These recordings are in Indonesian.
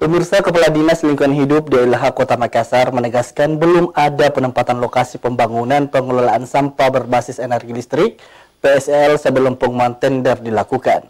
Pemirsa, Kepala Dinas Lingkungan Hidup DLH Kota Makassar menegaskan belum ada penempatan lokasi pembangunan pengelolaan sampah berbasis energi listrik PSL sebelum pengumuman tender dilakukan.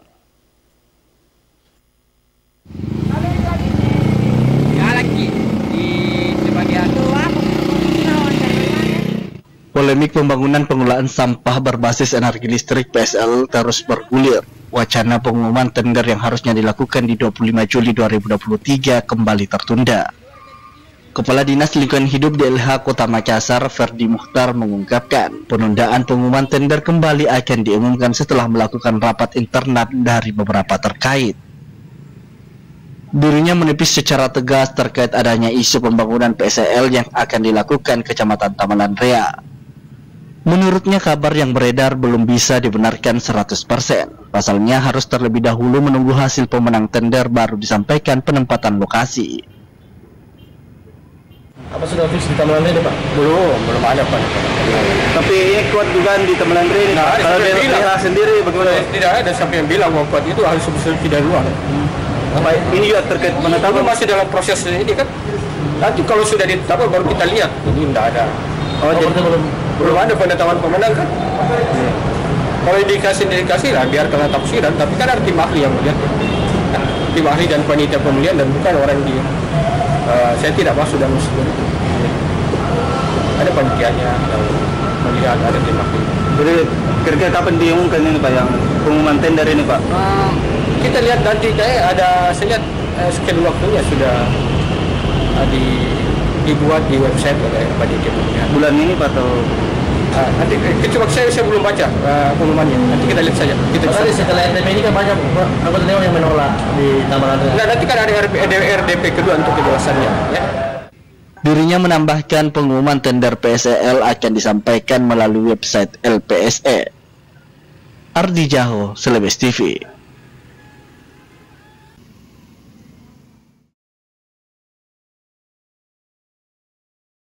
Polemik pembangunan pengelolaan sampah berbasis energi listrik PSL terus bergulir. Wacana pengumuman tender yang harusnya dilakukan di 25 Juli 2023 kembali tertunda. Kepala Dinas Lingkungan Hidup DLH Kota Makassar, Ferdi Muhtar, mengungkapkan penundaan pengumuman tender kembali akan diumumkan setelah melakukan rapat internal dari beberapa terkait. Dirinya menepis secara tegas terkait adanya isu pembangunan PSL yang akan dilakukan Kecamatan Tamalan Rea. Menurutnya kabar yang beredar belum bisa dibenarkan 100%. Pasalnya harus terlebih dahulu menunggu hasil pemenang tender baru disampaikan penempatan lokasi. Apa sudah fix di Tamalan Rea, Pak? Belum ada, Pak. Tapi ini kuat dugaan di Tamalan Rea. Nah, kalau dia sendiri bagaimana? Tidak ada sampai yang bilang bahwa kuat itu harus sebesar tidak luar. Apa ini juga terkait Tapi masih dalam proses ini kan. Nanti kalau sudah ditetapkan baru kita lihat. Ini tidak ada. Jadi belum ada penetapan pemenang kan? Kalau indikasi lah biar kena tafsiran, tapi kan ada tim ahli yang melihat. Tim ahli dan panitia pemilihan dan bukan orang di. Saya tidak masuk dalam itu. Ada panitianya yang melihat, ada tim ahli. Jadi kira-kira kapan diumumkan ini, Pak, yang pengumuman tender ini, Pak? Kita lihat nanti, saya lihat scan waktunya sudah dibuat di website oleh panitia pemilihan. Bulan ini, Pak, atau? Nanti coba saya belum baca pengumumannya. Nanti kita lihat saja. Setelah RDP ini kan banyak anggota dewan yang menolak di Tamalan Rea. Nah, nanti kan ada RDP kedua untuk kejelasannya. Ya. Dirinya menambahkan pengumuman tender PSL akan disampaikan melalui website LPSE. Ardi Jaho, Celebes TV.